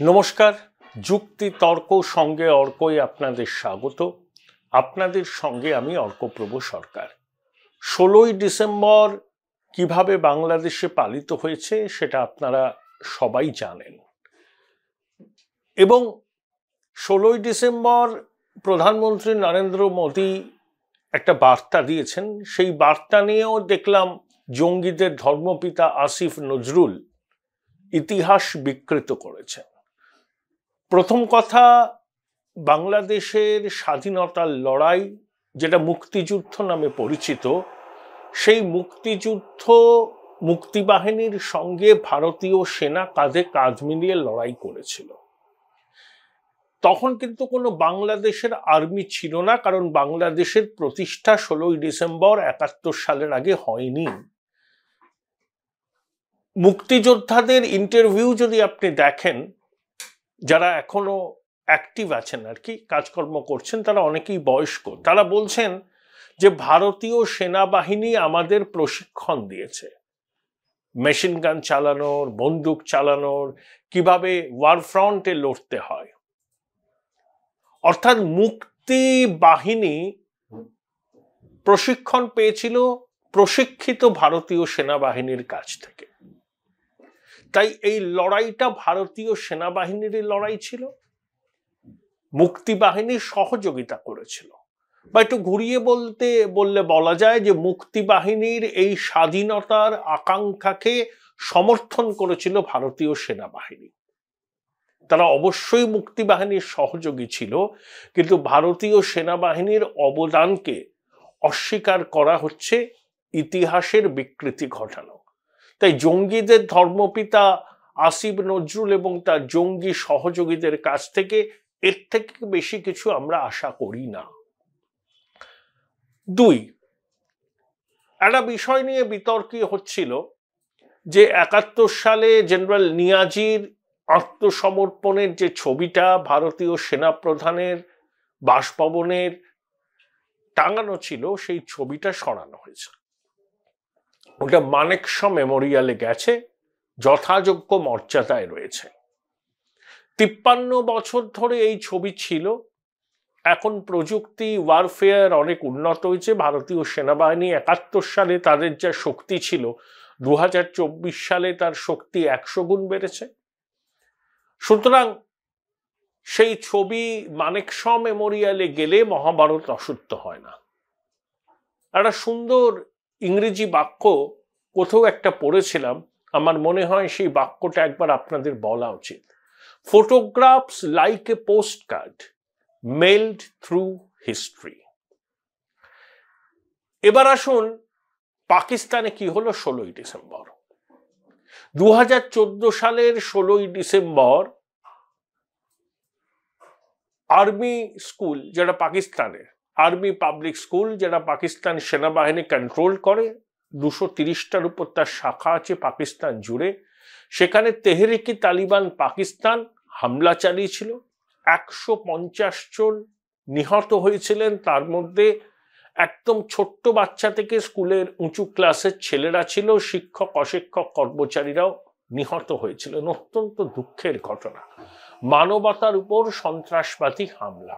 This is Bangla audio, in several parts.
নমস্কার, যুক্তি তর্ক সঙ্গে অর্কই আপনাদের স্বাগত। আপনাদের সঙ্গে আমি অর্কপ্রভ সরকার। 16ই ডিসেম্বর কিভাবে বাংলাদেশে পালিত হয়েছে সেটা আপনারা সবাই জানেন, এবং 16ই ডিসেম্বর প্রধানমন্ত্রী নরেন্দ্র মোদী একটা বার্তা দিয়েছেন। সেই বার্তা নিয়েও দেখলাম জঙ্গিদের ধর্মপিতা আসিফ নজরুল ইতিহাস বিকৃত করেছেন। প্রথম কথা, বাংলাদেশের স্বাধীনতার লড়াই, যেটা মুক্তিযুদ্ধ নামে পরিচিত, সেই মুক্তিযুদ্ধ মুক্তিবাহিনীর সঙ্গে ভারতীয় সেনা কাঁধে কাঁধ মিলিয়ে লড়াই করেছিল। তখন কিন্তু কোনো বাংলাদেশের আর্মি ছিল না, কারণ বাংলাদেশের প্রতিষ্ঠা 16ই ডিসেম্বর 71 সালের আগে হয়নি। মুক্তিযোদ্ধাদের ইন্টারভিউ যদি আপনি দেখেন, যারা এখনো অ্যাক্টিভ আছেন আর কি, কাজকর্ম করছেন, তারা অনেকেই বয়স্ক। তারা বলছেন যে ভারতীয় সেনাবাহিনী আমাদের প্রশিক্ষণ দিয়েছে মেশিন গান চালানোর, বন্দুক চালানোর, কিভাবে ওয়ার ফ্রন্টে লড়তে হয়। অর্থাৎ মুক্তি বাহিনী প্রশিক্ষণ পেয়েছিল প্রশিক্ষিত ভারতীয় সেনাবাহিনীর কাছ থেকে। তাই এই লড়াইটা ভারতীয় সেনাবাহিনীরই লড়াই ছিল, মুক্তিবাহিনী সহযোগিতা করেছিল। বা একটু ঘুরিয়ে বললে বলা যায় যে মুক্তিবাহিনীর এই স্বাধীনতার আকাঙ্ক্ষাকে সমর্থন করেছিল ভারতীয় সেনাবাহিনী। তারা অবশ্যই মুক্তিবাহিনীর সহযোগী ছিল, কিন্তু ভারতীয় সেনাবাহিনীর অবদানকে অস্বীকার করা হচ্ছে ইতিহাসের বিকৃতি ঘটানো। তাই জঙ্গিদের ধর্মপিতা আসিফ নজরুল এবং তার জঙ্গি সহযোগীদের কাছ থেকে এর থেকে বেশি কিছু আমরা আশা করি না। 2, একটা বিষয় নিয়ে বিতর্ক হচ্ছিল যে 71 সালে জেনারেল নিয়াজির আত্মসমর্পণের যে ছবিটা ভারতীয় সেনাপ্রধানের বাসভবনের টাঙানো ছিল, সেই ছবিটা সরানো হয়েছে। ওটা মানেকশ মেমোরিয়ালে গেছে, যথাযোগ্য মর্যাদায় রয়েছে। 53 বছর ধরে এই ছবি ছিল। এখন প্রযুক্তি, ওয়ারফেয়ার অনেক উন্নত হয়েছে। ভারতীয় সেনাবাহিনী 71 সালে তাদের যা শক্তি ছিল, 2024 সালে তার শক্তি 100 গুণ বেড়েছে। সুতরাং সেই ছবি মানেকশ মেমোরিয়ালে গেলে মহাভারত অসত্য হয় না। একটা সুন্দর ইংরেজি বাক্য কোথাও একটা পড়েছিলাম, আমার মনে হয় সেই বাক্যটা একবার আপনাদের বলা উচিত। Photographs like a post card mailed through history. এবার আসুন পাকিস্তানে কি হলো 16ই ডিসেম্বর। 2014 সালের 16ই ডিসেম্বর আর্মি স্কুল, যেটা পাকিস্তানের আর্মি পাবলিক স্কুল, যেটা পাকিস্তান সেনাবাহিনী কন্ট্রোল করে, 230টার উপর তার শাখা আছে পাকিস্তান জুড়ে, সেখানে তেহরিকি তালিবান পাকিস্তান হামলা চালিয়েছিল। 150 জন নিহত হয়েছিলেন। তার মধ্যে একদম ছোট্ট বাচ্চা থেকে স্কুলের উঁচু ক্লাসের ছেলেরা ছিল, শিক্ষক অশিক্ষক কর্মচারীরাও নিহত হয়েছিলেন। অত্যন্ত দুঃখের ঘটনা, মানবতার উপর সন্ত্রাসবাদী হামলা।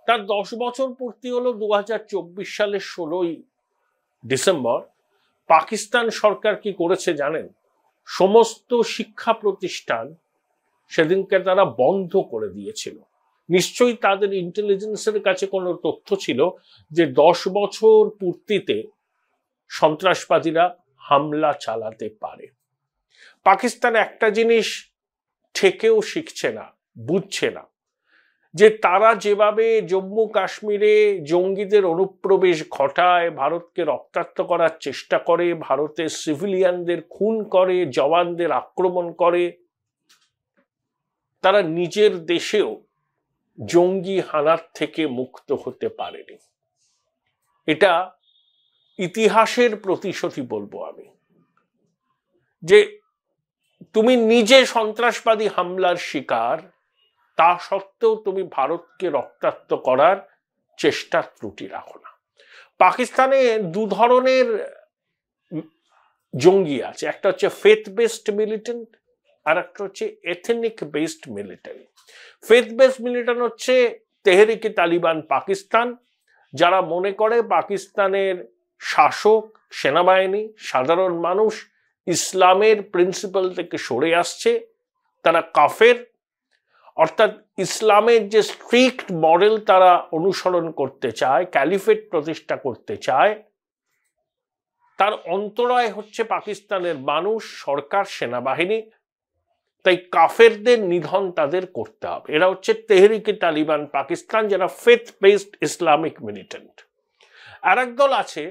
তার 10 বছর পূর্তি হলো 2024 সালের 16ই ডিসেম্বর। পাকিস্তান সরকার কি করেছে জানেন? সমস্ত শিক্ষা প্রতিষ্ঠান সেদিনকে তারা বন্ধ করে দিয়েছিল। নিশ্চয়ই তাদের ইন্টেলিজেন্সের কাছে কোনো তথ্য ছিল যে 10 বছর পূর্তিতে সন্ত্রাসবাদীরা হামলা চালাতে পারে। পাকিস্তান একটা জিনিস ঠেকেও শিখছে না, বুঝছে না, যে তারা যেভাবে জম্মু কাশ্মীরে জঙ্গিদের অনুপ্রবেশ ঘটায়, ভারতকে রক্তাক্ত করার চেষ্টা করে, ভারতের সিভিলিয়ানদের খুন করে, জওয়ানদের আক্রমণ করে, তারা নিজের দেশেও জঙ্গি হানার থেকে মুক্ত হতে পারেনি। এটা ইতিহাসের প্রতিশোধী বলবো আমি, যে তুমি নিজে সন্ত্রাসবাদী হামলার শিকার, তা সত্ত্বেও তুমি ভারতকে রক্তাক্ত করার চেষ্টা ত্রুটি রাখো না। পাকিস্তানে 2 ধরনের জঙ্গি আছে। একটা হচ্ছে ফেথ বেসড মিলিটেন্ট, আর একটা হচ্ছে ethnic based militant. Faith based militant হচ্ছে তেহরিকে তালিবান পাকিস্তান, যারা মনে করে পাকিস্তানের শাসক, সেনাবাহিনী, সাধারণ মানুষ ইসলামের প্রিন্সিপাল থেকে সরে আসছে, তারা কাফের, অর্থাৎ ইসলামের যে স্ট্রিক্ট মডেল তারা অনুসরণ করতে চায়, ক্যালিফেট প্রতিষ্ঠা করতে চায়, তার অন্তরায় হচ্ছে পাকিস্তানের মানুষ, সরকার, সেনাবাহিনী। তাই কাফেরদের নিধন তাদের করতে হবে। এরা হচ্ছে তেহরিকে তালিবান পাকিস্তান, যারা ফেথ বেসড ইসলামিক মিলিটেন্ট। আর এক দল আছে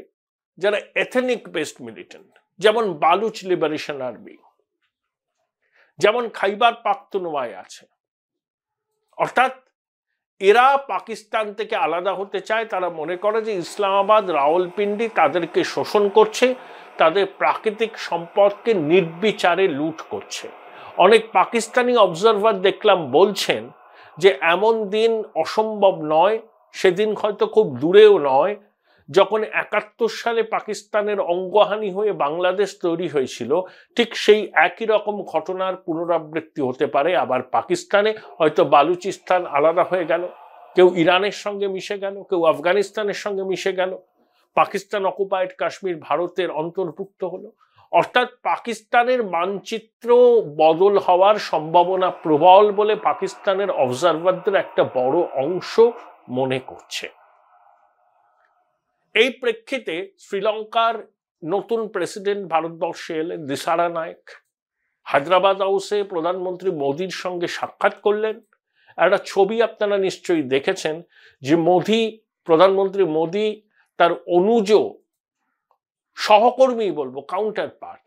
যারা এথনিক বেসড মিলিটেন্ট, যেমন বালুচ লিবারেশন আর্মি, যেমন খাইবার পাখতুনওয়ায় আছে। অর্থাৎ এরা পাকিস্তান থেকে আলাদা হতে চায়। তারা মনে করে যে ইসলামাবাদ, রাওয়ালপিন্ডি তাদেরকে শোষণ করছে, তাদের প্রাকৃতিক সম্পদকে নির্বিচারে লুট করছে। অনেক পাকিস্তানি অবজারভার দেখলাম বলছেন যে এমন দিন অসম্ভব নয়, সেদিন হয়তো খুব দূরেও নয়, যখন ৭১ সালে পাকিস্তানের অঙ্গহানি হয়ে বাংলাদেশ তৈরি হয়েছিল, ঠিক সেই একই রকম ঘটনার পুনরাবৃত্তি হতে পারে আবার পাকিস্তানে। হয়তো বালুচিস্তান আলাদা হয়ে গেল, কেউ ইরানের সঙ্গে মিশে গেল, কেউ আফগানিস্তানের সঙ্গে মিশে গেল, পাকিস্তান অকুপায়েড কাশ্মীর ভারতের অন্তর্ভুক্ত হলো। অর্থাৎ পাকিস্তানের মানচিত্র বদল হওয়ার সম্ভাবনা প্রবল বলে পাকিস্তানের অবজারভারদের একটা বড় অংশ মনে করছে। এই প্রেক্ষিতে শ্রীলঙ্কার নতুন প্রেসিডেন্ট ভারতবর্ষে এলেন, দিশারা নায়েক। হায়দ্রাবাদ হাউসে প্রধানমন্ত্রী মোদির সঙ্গে সাক্ষাৎ করলেন। একটা ছবি আপনারা নিশ্চয়ই দেখেছেন যে প্রধানমন্ত্রী মোদি তার অনুজ, সহকর্মী বলবো, কাউন্টার পার্ট,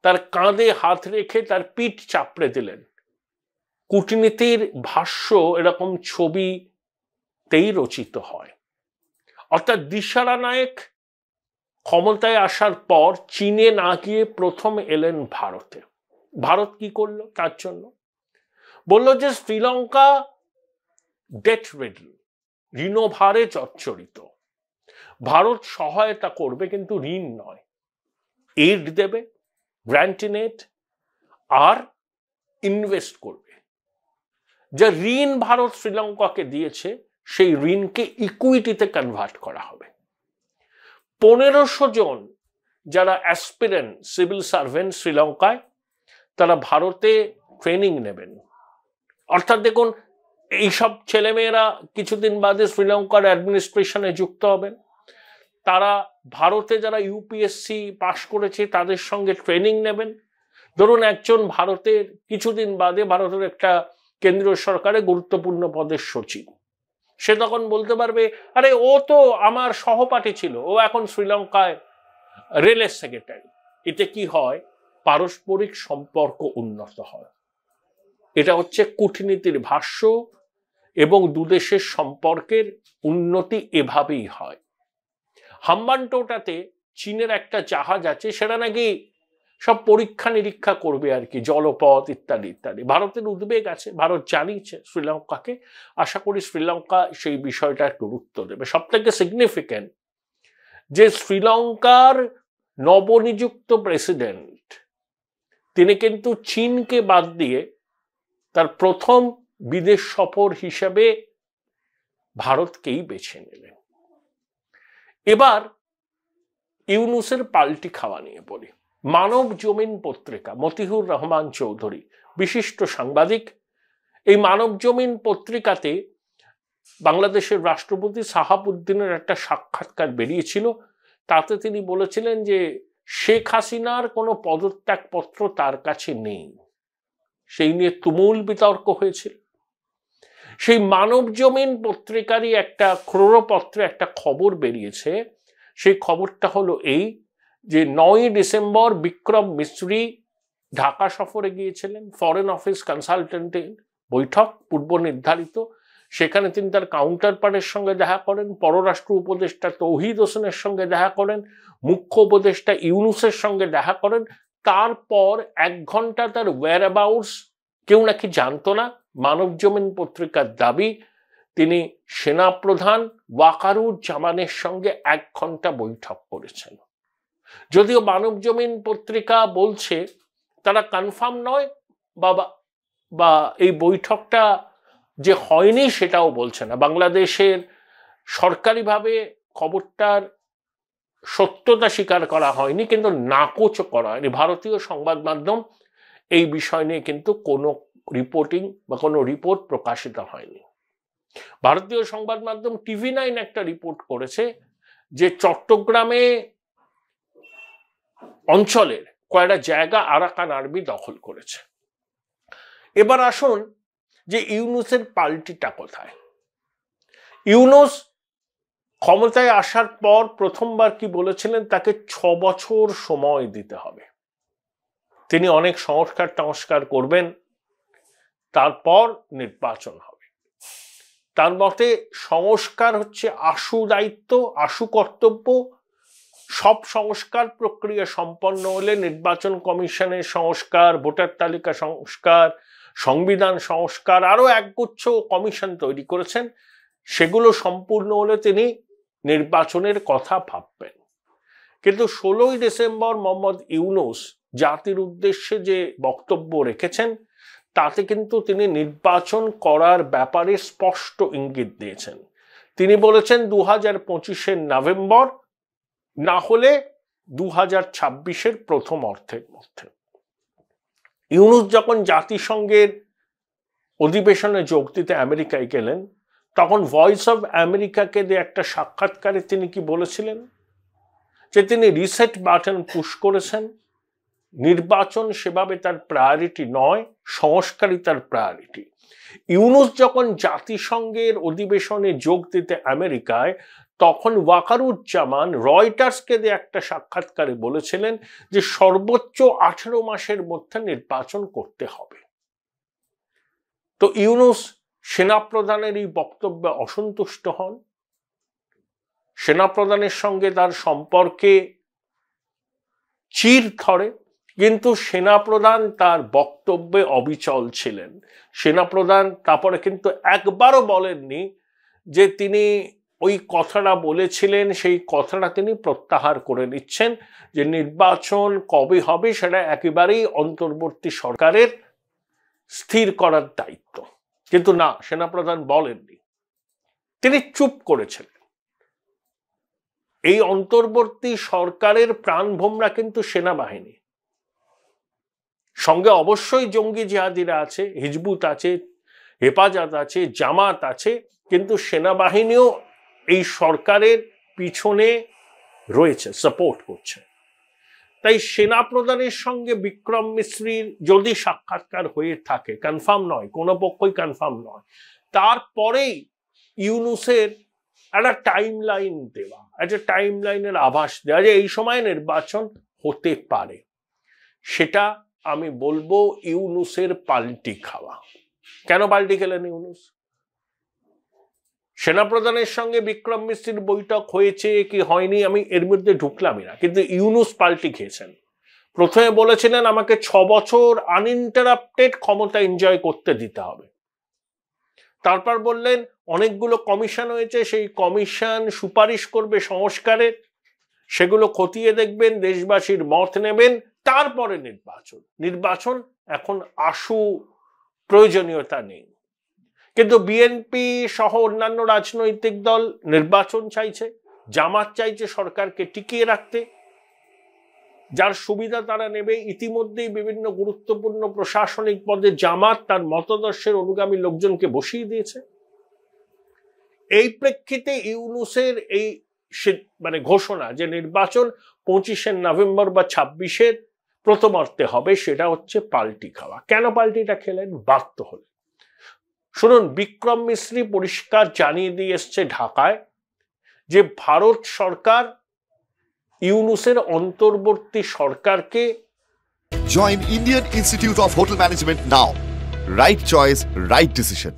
তার কাঁধে হাত রেখে তার পিঠ চাপড়ে দিলেন। কূটনীতির ভাষ্য এরকম ছবিতেই রচিত হয়। অর্থাৎ দিশারা নায়েক ক্ষমতায় আসার পর চীনে না গিয়ে প্রথম এলেন ভারতে। ভারত কি করলো তার জন্য? বলল যে শ্রীলঙ্কা ডেট রেডি, ঋণভারে জর্জরিত, ভারত সহায়তা করবে কিন্তু ঋণ নয়, এইড দেবে, গ্র্যান্টিনেট, আর ইনভেস্ট করবে। যে ঋণ ভারত শ্রীলঙ্কাকে দিয়েছে সেই ঋণকে ইকুইটিতে কনভার্ট করা হবে। ১৫০০ জন যারা অ্যাসপিরেন্ট সিভিল সার্ভেন্ট শ্রীলঙ্কায়, তারা ভারতে ট্রেনিং নেবেন। অর্থাৎ দেখুন, এইসব ছেলেমেয়েরা কিছুদিন বাদে শ্রীলঙ্কার অ্যাডমিনিস্ট্রেশনে যুক্ত হবেন। তারা ভারতে যারা ইউপিএসসি পাশ করেছে তাদের সঙ্গে ট্রেনিং নেবেন। ধরুন একজন ভারতের কিছুদিন বাদে ভারতের একটা কেন্দ্রীয় সরকারে গুরুত্বপূর্ণ পদের সচিব, সে তখন বলতে পারবে, আরে ও তো আমার সহপাঠী ছিল, ও এখন শ্রীলঙ্কায় রেলের সেক্রেটারি। এতে কি হয়? পারস্পরিক সম্পর্ক উন্নত হয়। এটা হচ্ছে কূটনীতির ভাষ্য, এবং দুদেশের সম্পর্কের উন্নতি এভাবেই হয়। হাম্বানটোটাতে চীনের একটা জাহাজ আছে, সেটা নাকি সব পরীক্ষা নিরীক্ষা করবে আর কি, জলপথ ইত্যাদি ইত্যাদি। ভারতের উদ্বেগ আছে, ভারত জানিয়েছে শ্রীলঙ্কাকে। আশা করি শ্রীলঙ্কা সেই বিষয়টার গুরুত্ব দেবে। সব থেকে সিগনিফিক্যান্ট যে শ্রীলঙ্কার নবনিযুক্ত প্রেসিডেন্ট, তিনি কিন্তু চীনকে বাদ দিয়ে তার প্রথম বিদেশ সফর হিসেবে ভারতকেই বেছে নিলেন। এবার ইউনূসের পাল্টি খাওয়া নিয়ে বলি। মানব জমিন পত্রিকা, মতিউর রহমান চৌধুরী বিশিষ্ট সাংবাদিক, এই মানব জমিন পত্রিকাতে বাংলাদেশের রাষ্ট্রপতি সাহাবউদ্দিনের একটা সাক্ষাৎকার বেরিয়েছিল। তাতে তিনি বলেছিলেন যে শেখ হাসিনার কোনো পদত্যাগপত্র তার কাছে নেই। সেই নিয়ে তুমুল বিতর্ক হয়েছিল। সেই মানব জমিন পত্রিকারই একটা ক্রোড়পত্রে একটা খবর বেরিয়েছে। সেই খবরটা হলো এই যে ৯ই ডিসেম্বর বিক্রম মিশ্রি ঢাকা সফরে গিয়েছিলেন। ফরেন অফিস কনসালটেন্টের বৈঠক পূর্ব নির্ধারিত, সেখানে তিনি তার কাউন্টার পার্টের সঙ্গে দেখা করেন, পররাষ্ট্র উপদেষ্টা তৌহিদ হোসেনের সঙ্গে দেখা করেন, মুখ্য উপদেষ্টা ইউনূসের সঙ্গে দেখা করেন। তারপর ১ ঘন্টা তার ওয়্যারঅ্যাবাউটস কেউ নাকি জানতো না। মানব জমিন পত্রিকার দাবি তিনি সেনাপ্রধান ওয়াকারুজ্জামানের সঙ্গে ১ ঘন্টা বৈঠক করেছেন। যদিও মানব জমিন পত্রিকা বলছে তারা কনফার্ম নয়, বা বা এই বৈঠকটা যে হয়নি সেটাও বলছে না। বাংলাদেশের সরকারিভাবে খবরটার সত্যতা স্বীকার করা হয়নি, কিন্তু নাকচও করা হয়নি। ভারতীয় সংবাদ মাধ্যম এই বিষয় নিয়ে কিন্তু কোনো রিপোর্টিং বা কোনো রিপোর্ট প্রকাশিত হয়নি। ভারতীয় সংবাদ মাধ্যম TV9 একটা রিপোর্ট করেছে যে চট্টগ্রামে অঞ্চলের কয়েকটা জায়গা আরাকান আর্মি দখল করেছে। এবার আসুন যে ইউনূসের পাল্টিটা কোথায়। ইউনূস ক্ষমতায় আসার পর প্রথমবার কি বলেছিলেন, তাকে 6 বছর সময় দিতে হবে, তিনি অনেক সংস্কার করবেন, তারপর নির্বাচন হবে। তার মতে সংস্কার হচ্ছে আশু দায়িত্ব, আশু কর্তব্য। সব সংস্কার প্রক্রিয়া সম্পন্ন হলে নির্বাচন কমিশনের সংস্কার, ভোটার তালিকা সংস্কার, সংবিধান সংস্কার, আরো একগুচ্ছ কমিশন তৈরি করেছেন, সেগুলো সম্পূর্ণ হলে তিনি নির্বাচনের কথা ভাববেন। কিন্তু 16ই ডিসেম্বর মোহাম্মদ ইউনূস জাতির উদ্দেশ্যে যে বক্তব্য রেখেছেন তাতে কিন্তু তিনি নির্বাচন করার ব্যাপারে স্পষ্ট ইঙ্গিত দিয়েছেন। তিনি বলেছেন 2025-এর নভেম্বর, না হলে 2026-এর প্রথম অর্ধের মধ্যে। ইউনূস যখন জাতিসংঘের অধিবেশনে যোগ দিতে আমেরিকায় গেলেন, তখন ভয়েস অফ আমেরিকাকে দিয়ে একটা সাক্ষাৎকারে তিনি কি বলেছিলেন, যে তিনি রিসেট বাটন পুশ করেছেন, নির্বাচন সেভাবে তার প্রায়োরিটি নয়, সংস্কারই তার প্রায়োরিটি। ইউনূস যখন জাতিসংঘের অধিবেশনে যোগ দিতে আমেরিকায়, তখন ওয়াকারুজ্জামান রয়টার্সকে দিয়ে একটা সাক্ষাৎকারে বলেছিলেন যে সর্বোচ্চ 18 মাসের মধ্যে নির্বাচন করতে হবে। তো ইউনূস সেনাপ্রধানের এই বক্তব্যে অসন্তুষ্ট হন, সেনাপ্রধানের সঙ্গে তার সম্পর্কে চির ধরে, কিন্তু সেনাপ্রধান তার বক্তব্যে অবিচল ছিলেন। সেনাপ্রধান তারপরে কিন্তু একবারও বলেননি যে তিনি ওই কথাটা বলেছিলেন সেই কথাটা তিনি প্রত্যাহার করে নিচ্ছেন, যে নির্বাচন কবে হবে সেটা একেবারেই অন্তর্বর্তী সরকারের স্থির করার দায়িত্ব। কিন্তু না, সেনাপ্রধান বলেননি, তিনি চুপ করেছিলেন। এই অন্তর্বর্তী সরকারের প্রাণভোমরা কিন্তু সেনাবাহিনী, সঙ্গে অবশ্যই জঙ্গি জিহাদিরা আছে, হিজবুত আছে, হেফাজত আছে, জামাত আছে, কিন্তু সেনাবাহিনীও এই সরকারের পিছনে রয়েছে, সাপোর্ট করছে। তাই সেনাপ্রধানের সঙ্গে বিক্রম মিশ্রির যদি সাক্ষাৎকার হয়ে থাকে, কনফার্ম নয়, কোনো পক্ষই কনফার্ম নয়, তারপরেই ইউনূসের একটা টাইম লাইন দেওয়া, একটা টাইম লাইনের আভাস দেওয়া যে এই সময় নির্বাচন হতে পারে, সেটা আমি বলবো ইউনূসের পাল্টি খাওয়া। কেন পাল্টি খেলেন ইউনূস? সেনাপ্রধানের সঙ্গে বিক্রম মিশ্রির বৈঠক হয়েছে কি হয়নি আমি এর মধ্যে ঢুকলামই না, কিন্তু ইউনূস পাল্টি খেয়েছেন। প্রথমে বলেছিলেন আমাকে 6 বছর আনইন্টারাপ্টেড ক্ষমতা এনজয় করতে দিতে হবে, তারপর বললেন অনেকগুলো কমিশন হয়েছে, সেই কমিশন সুপারিশ করবে সংস্কারের, সেগুলো খতিয়ে দেখবেন, দেশবাসীর মত নেবেন, তারপরে নির্বাচন এখন আশু প্রয়োজনীয়তা নেই। কিন্তু বিএনপি সহ অন্যান্য রাজনৈতিক দল নির্বাচন চাইছে, জামাত চাইছে সরকারকে টিকিয়ে রাখতে, যার সুবিধা তারা নেবে। ইতিমধ্যেই বিভিন্ন গুরুত্বপূর্ণ প্রশাসনিক পদে জামাত তার মতাদর্শের অনুগামী লোকজনকে বসিয়ে দিয়েছে। এই প্রেক্ষিতে ইউনূসের এই ঘোষণা যে নির্বাচন 25 নভেম্বর বা 26-এর প্রথমার্ধে হবে, সেটা হচ্ছে পাল্টি খাওয়া। কেন পাল্টিটা খেলেন? বাধ্য হলেন। শুনুন, বিক্রম মিশ্রি পরিষ্কার জানিয়ে দিয়ে এসছে ঢাকায় যে ভারত সরকার ইউনূসের অন্তর্বর্তী সরকারকে join Indian institute of hotel management now, right choice, right decision,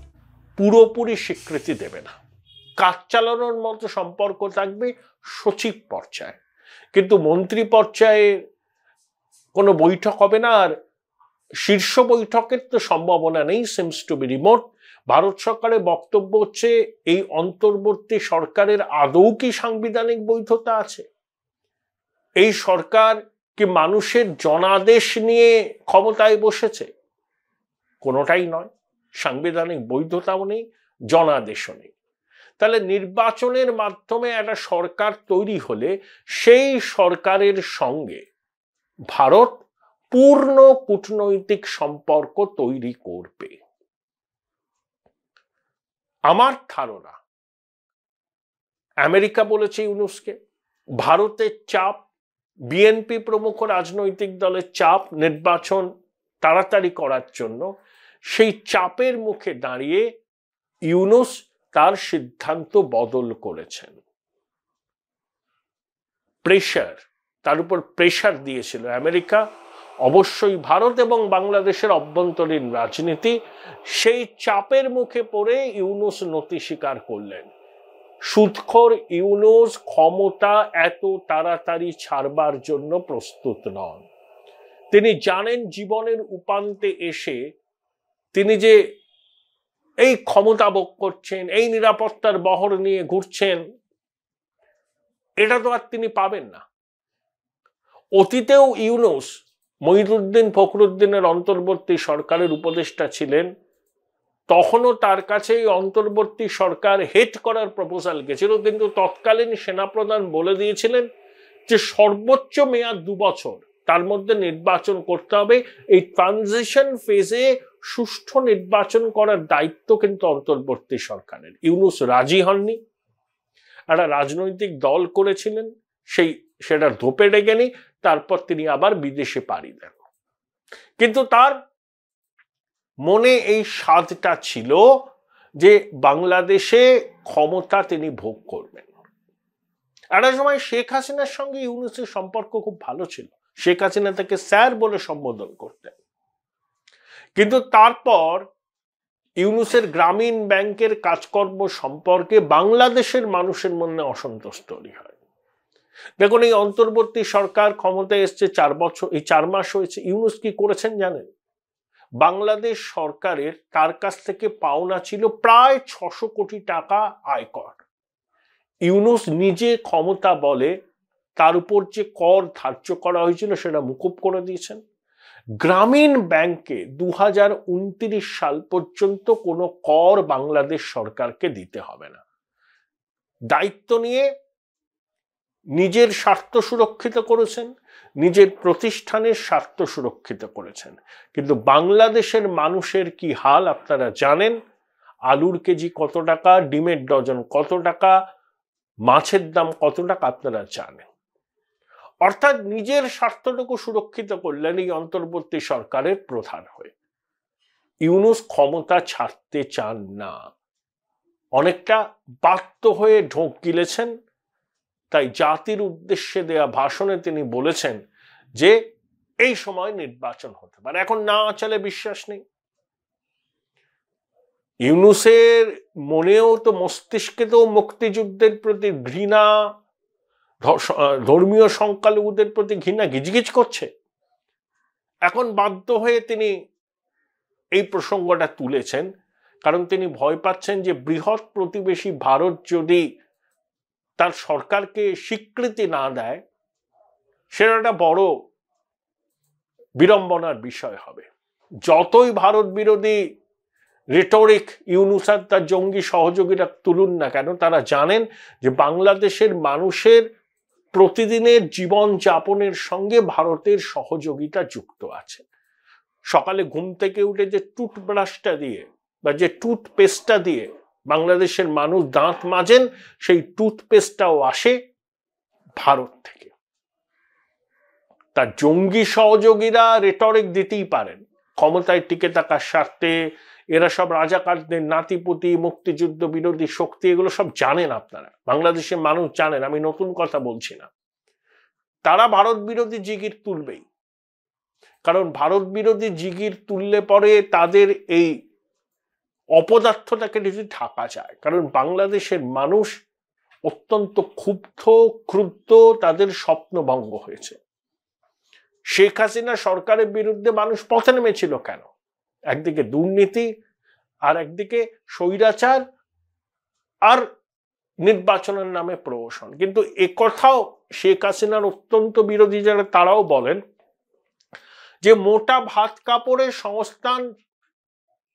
পুরোপুরি স্বীকৃতি দেবে না। কাজ চালানোর মতো সম্পর্ক থাকবে সচিব পর্যায়ে, কিন্তু মন্ত্রী পর্যায়ে কোনো বৈঠক হবে না। আর শীর্ষ বৈঠকের তো সম্ভাবনা নেই, seems to be remote. Bharat সরকারের বক্তব্য হচ্ছে এই অন্তর্বর্তী সরকারের আদৌ কি সাংবিধানিক বৈধতা আছে? এই সরকার কি মানুষের জনাদেশ নিয়ে ক্ষমতায় বসেছে? কোনোটাই নয়, সাংবিধানিক বৈধতাও নেই, জনাদেশও নেই। তাহলে নির্বাচনের মাধ্যমে একটা সরকার তৈরি হলে সেই সরকারের সঙ্গে ভারত পূর্ণ কূটনৈতিক সম্পর্ক তৈরি করবে। আমার ধারণা আমেরিকা বলেছে ইউনূসকে, ভারতের চাপ, বিএনপি প্রমুখ রাজনৈতিক দলের চাপ নির্বাচন তাড়াতাড়ি করার জন্য, সেই চাপের মুখে দাঁড়িয়ে ইউনূস তার সিদ্ধান্ত বদল করেছেন। প্রেশার, তার উপর প্রেশার দিয়েছিল আমেরিকা, অবশ্যই ভারত এবং বাংলাদেশের অভ্যন্তরীণ রাজনীতি, সেই চাপের মুখে পড়ে ইউনূস নতি স্বীকার করলেন। সুদখোর ইউনূস ক্ষমতা এত তাড়াতাড়ি ছাড়বার জন্য প্রস্তুত নন। তিনি জানেন জীবনের উপান্তে এসে তিনি যে এই ক্ষমতা ভোগ করছেন, এই নিরাপত্তার বহর নিয়ে ঘুরছেন, এটা তো আর তিনি পাবেন না। অতীতেও ইউনূস মহিউদ্দিন ফখরুদ্দিনের অন্তর্বর্তী সরকারের উপদেষ্টা ছিলেন, তখনও তার কাছে এই অন্তর্বর্তী সরকার হেড করার প্রপোজাল গেছিল, কিন্তু তৎকালীন সেনাপ্রধান বলে দিয়েছিলেন যে সর্বোচ্চ মেয়াদ 2 বছর, তার মধ্যে নির্বাচন করতে হবে। এই ট্রানজিশন ফেজে সুষ্ঠু নির্বাচন করার দায়িত্ব কিন্তু অন্তর্বর্তী সরকারের। ইউনূস রাজি হননি, একটা রাজনৈতিক দল করেছিলেন, সেটার ধোপে ডেগেনি, তারপর তিনি আবার বিদেশে পাড়ি দেন। কিন্তু তার মনে এই স্বাদটা ছিল যে বাংলাদেশে ক্ষমতা তিনি ভোগ করবেন। একটা সময় শেখ হাসিনার সঙ্গে ইউনূসের সম্পর্ক খুব ভালো ছিল, শেখ হাসিনা তাকে স্যার বলে সম্বোধন করতেন। কিন্তু তারপর ইউনূসের গ্রামীণ ব্যাংকের কাজকর্ম সম্পর্কে বাংলাদেশের মানুষের মনে অসন্তোষ তৈরি হয়। দেখুন, এই অন্তর্বর্তী সরকার ক্ষমতায় এসছে 4 বছর, এই 4 মাস হয়েছে। ইউনূস কি করেছেন জানেন? বাংলাদেশ সরকারের তার কাছ থেকে পাওনা ছিল প্রায় 600 কোটি টাকা আয়কর। ইউনূস নিজে ক্ষমতা বলে তার উপর যে কর ধার্য করা হয়েছিল সেটা মুকুব করে দিয়েছেন। গ্রামীণ ব্যাংকে 2029 সাল পর্যন্ত কোনো কর বাংলাদেশ সরকারকে দিতে হবে না। দায়িত্ব নিয়ে নিজের স্বার্থ সুরক্ষিত করেছেন, নিজের প্রতিষ্ঠানের স্বার্থ সুরক্ষিত করেছেন। কিন্তু বাংলাদেশের মানুষের কি হাল আপনারা জানেন। আলুর কেজি কত টাকা, ডিমের ডজন কত টাকা, মাছের দাম কত টাকা আপনারা জানেন। অর্থাৎ নিজের স্বার্থটুকু সুরক্ষিত করলেন এই অন্তর্বর্তী সরকারের প্রধান হয়ে। ইউনূস ক্ষমতা ছাড়তে চান না, অনেকটা বাধ্য হয়ে ঢোক গিলেছেন। তাই জাতির উদ্দেশ্যে দেয়া ভাষণে তিনি বলেছেন যে এই সময় নির্বাচন হতে পারে। এখন না চলে বিশ্বাস নেই। ইউনূসের মনেও তো, মস্তিষ্কে তো মুক্তিযুদ্ধের প্রতি ঘৃণা, ধর্মীয় সংখ্যালঘুদের প্রতি ঘৃণা গিজগিজ করছে। এখন বাধ্য হয়ে তিনি এই প্রসঙ্গটা তুলেছেন, কারণ তিনি ভয় পাচ্ছেন যে বৃহৎ প্রতিবেশী ভারত যদি তার সরকারকে স্বীকৃতি না দেয়, সেটা একটা বড় বিড়ম্বনার বিষয় হবে। যতই ভারত বিরোধী রেটরিক ইউনূস আর তার জঙ্গি সহযোগীরা তুলুন না কেন, তারা জানেন যে বাংলাদেশের মানুষের প্রতিদিনের জীবন যাপনের সঙ্গে ভারতের সহযোগিতা যুক্ত আছে। সকালে ঘুম থেকে উঠে যে টুথব্রাশটা দিয়ে বা যে টুথপেস্টটা দিয়ে বাংলাদেশের মানুষ দাঁত মাজেন, সেই টুথপেস্টটাও আসে ভারত থেকে। তার জঙ্গি সহযোগীরা রেটরিক দিতেই পারেন, ক্ষমতায় টিকে থাকার স্বার্থে এরা সব রাজাকারদের নাতিপুতি, মুক্তিযুদ্ধ বিরোধী শক্তি, এগুলো সব জানেন আপনারা, বাংলাদেশের মানুষ জানেন, আমি নতুন কথা বলছি না। তারা ভারত বিরোধী জিগির তুলবেই, কারণ ভারত বিরোধী জিগির তুললে পরে তাদের এই অপদার্থটাকে যদি ঢাকা যায়। কারণ বাংলাদেশের মানুষ অত্যন্ত ক্ষুব্ধ, ক্রুদ্ধ, তাদের স্বপ্নভঙ্গ হয়েছে। শেখ হাসিনা সরকারের বিরুদ্ধে মানুষ পথে নেমেছিল কেন? একদিকে দুর্নীতি, আর একদিকে স্বৈরাচার আর নির্বাচনের নামে প্রহসন। কিন্তু একথাও শেখ হাসিনার অত্যন্ত বিরোধী যারা, তারাও বলেন যে মোটা ভাত কাপড়ের সংস্থান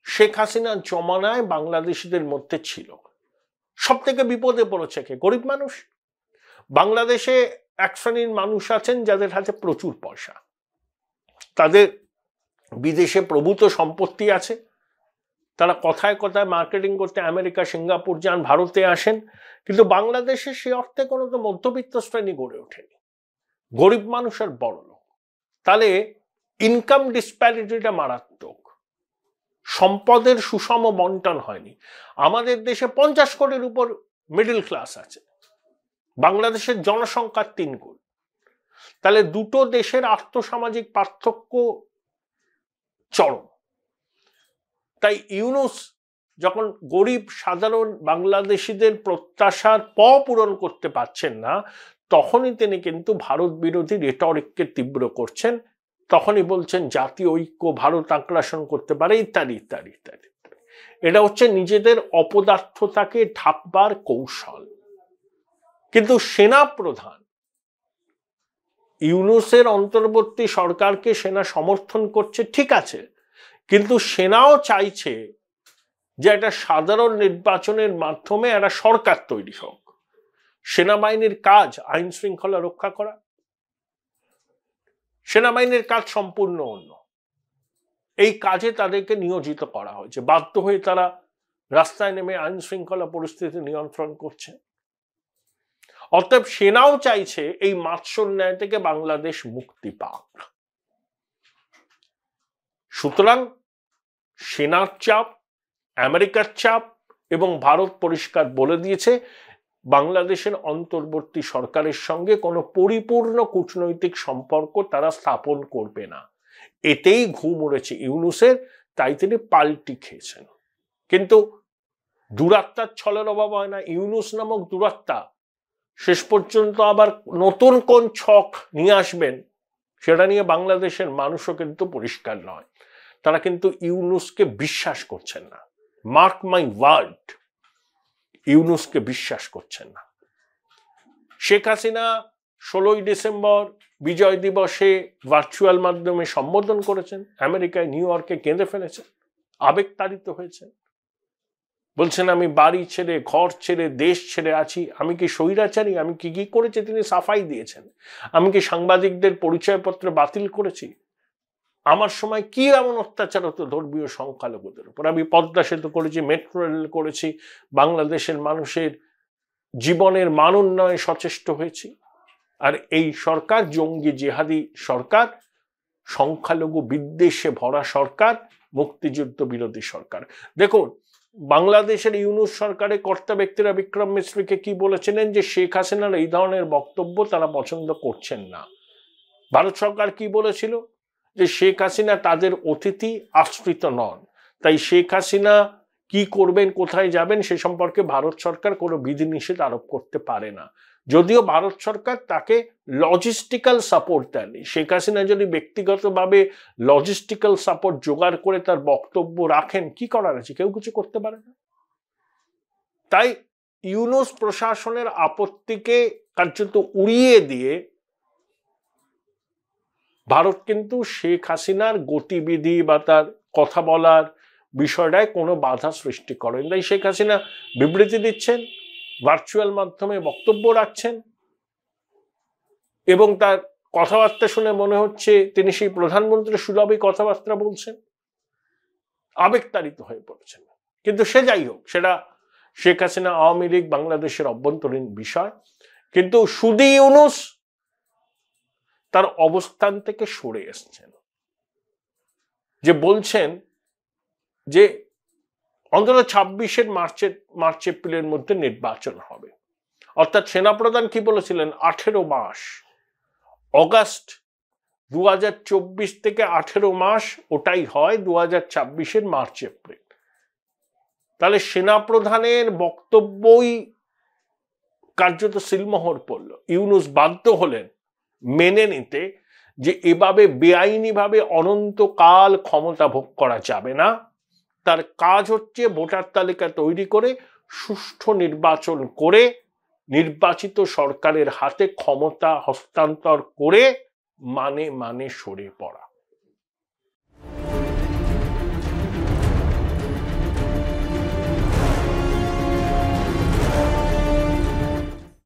শেখ হাসিনার জমানায় বাংলাদেশিদের মধ্যে ছিল। সব থেকে বিপদে পড়েছে কে? গরিব মানুষ। বাংলাদেশে এক শ্রেণীর মানুষ আছেন যাদের হাতে প্রচুর পয়সা, তাদের বিদেশে প্রভূত সম্পত্তি আছে, তারা কথায় কথায় মার্কেটিং করতে আমেরিকা, সিঙ্গাপুর যান, ভারতে আসেন, কিন্তু বাংলাদেশে সে অর্থে কোনো তো মধ্যবিত্ত শ্রেণী গড়ে ওঠেনি। গরিব মানুষ আর বড় লোক, তাহলে ইনকাম ডিসপ্যারিটিটা মারাত্মক, সম্পদের সুষম বন্টন হয়নি। আমাদের দেশে 50 কোটির উপর মিডল ক্লাস আছে, বাংলাদেশের জনসংখ্যার 3 গুণ। তাহলে দুটো দেশের আর্থসামাজিক পার্থক্য চরম। তাই ইউনূস যখন গরিব সাধারণ বাংলাদেশিদের প্রত্যাশার পূরণ করতে পারছেন না, তখনই তিনি কিন্তু ভারত বিরোধী রেটরিককে তীব্র করছেন। তখনই বলছেন জাতীয় ঐক্য ভারত আগ্রাসন করতে পারে, ইত্যাদি ইত্যাদি ইত্যাদি। এটা হচ্ছে নিজেদের অপদার্থতাকে ঢাকবার কৌশল। কিন্তু সেনা প্রধান ইউনূসের অন্তর্বর্তী সরকারকে সেনা সমর্থন করছে, ঠিক আছে, কিন্তু সেনাও চাইছে যে একটা সাধারণ নির্বাচনের মাধ্যমে একটা সরকার তৈরি হোক। সেনাবাহিনীর কাজ আইন শৃঙ্খলা রক্ষা করা, সেনাবাহিনীর কাজ সম্পূর্ণ অন্য। এই কাজে তাদেরকে নিয়োজিত করা হয়েছে, বাধ্য হয়ে তারা রাস্তায় নেমে আইন শৃঙ্খলা পরিস্থিতি নিয়ন্ত্রণ করছে। অতএব সেনাও চাইছে এই মাৎসর ন্যায় থেকে বাংলাদেশ মুক্তি পাক। সুতরাং সেনার চাপ, আমেরিকার চাপ এবং ভারত পরিষ্কার বলে দিয়েছে বাংলাদেশের অন্তর্বর্তী সরকারের সঙ্গে কোনো পরিপূর্ণ কূটনৈতিক সম্পর্ক তারা স্থাপন করবে না। এতেই ঘুম উড়েছে ইউনূসের, তাই তিনি পাল্টি খেয়েছেন। কিন্তু দুরাত্মার ছলের অভাব হয় না। ইউনূস নামক দুরাত্মা শেষ পর্যন্ত আবার নতুন কোন ছক নিয়ে আসবেন সেটা নিয়ে বাংলাদেশের মানুষও কিন্তু পরিষ্কার নয়। তারা কিন্তু ইউনূসকে বিশ্বাস করছেন না। মার্ক মাই ওয়ার্ড, ইউনূসকে বিশ্বাস করছেন না। শেখ হাসিনা 16ই ডিসেম্বর বিজয় দিবসে ভার্চুয়াল মাধ্যমে সম্বোধন করেছেন, আমেরিকায় নিউ ইয়র্কে কেঁদে ফেলেছেন, আবেগতাড়িত হয়েছেন, বলছেন আমি বাড়ি ছেড়ে ঘর ছেড়ে দেশ ছেড়ে আছি, আমি কি স্বৈরাচারী, আমি কি কি করেছি তিনি সাফাই দিয়েছেন। আমি কি সাংবাদিকদের পরিচয়পত্র বাতিল করেছি, আমার সময় কি এমন অত্যাচার হতো ধর্মীয় সংখ্যালঘুদের উপর, আমি পদ্মা সেতু করেছি, মেট্রো রেল করেছি, বাংলাদেশের মানুষের জীবনের মান উন্নয়নে সচেষ্ট হয়েছি। আর এই সরকার জঙ্গি জিহাদি সরকার, সংখ্যালঘু বিদ্বেষে ভরা সরকার, মুক্তিযুদ্ধ বিরোধী সরকার। দেখুন বাংলাদেশের ইউনূস সরকারের কর্তা ব্যক্তিরা বিক্রম মিশ্রকে কি বলেছিলেন যে শেখ হাসিনার এই ধরনের বক্তব্য তারা পছন্দ করছেন না। ভারত সরকার কি বলেছিল যে শেখ হাসিনা তাদের অতিথি, আশ্রিত নন, তাই শেখ হাসিনা কি করবেন, কোথায় যাবেন সে সম্পর্কে ভারত সরকার কোনো বিধিনিষেধ আরোপ করতে পারে না। যদিও ভারত সরকার তাকে লজিস্টিক্যাল সাপোর্ট দেয়নি। শেখ হাসিনা যদি ব্যক্তিগতভাবে লজিস্টিক্যাল সাপোর্ট জোগাড় করে তার বক্তব্য রাখেন, কি করার আছে, কেউ কিছু করতে পারে না। তাই ইউনূস প্রশাসনের আপত্তিকে কার্যত উড়িয়ে দিয়ে ভারত কিন্তু শেখ হাসিনার গতিবিধি বা তার কথা বলার বিষয়টায় কোনো বাধা সৃষ্টি করেন। তাই শেখ হাসিনা বিবৃতি দিচ্ছেন, ভার্চুয়াল মাধ্যমে বক্তব্য রাখছেন এবং তার কথাবার্তা শুনে মনে হচ্ছে তিনি সেই প্রধানমন্ত্রী সুলভই কথাবার্তা বলছেন, আবেগতাড়িত হয়ে পড়েছেন। কিন্তু সে যাই হোক, সেটা শেখ হাসিনা, আওয়ামী লীগ, বাংলাদেশের অভ্যন্তরীণ বিষয়। কিন্তু শুধু ইউনূস তার অবস্থান থেকে সরে এসছেন, যে বলছেন যে অন্তত 26-এর মার্চ এপ্রিলের মধ্যে নির্বাচন হবে। অর্থাৎ সেনাপ্রধান কি বলেছিলেন, 18 মাস, অগাস্ট 2024 থেকে 18 মাস, ওটাই হয় 2026-এর মার্চ এপ্রিল। তাহলে সেনাপ্রধানের বক্তব্যই কার্যত সিলমোহর পড়ল। ইউনূস বাধ্য হলেন মেনে নিতে যে এভাবে বেআইনিভাবে অনন্তকাল ক্ষমতা ভোগ করা যাবে না। তার কাজ হচ্ছে ভোটার তালিকা তৈরি করে সুষ্ঠু নির্বাচন করে নির্বাচিত সরকারের হাতে ক্ষমতা হস্তান্তর করে মানে সরে পড়া।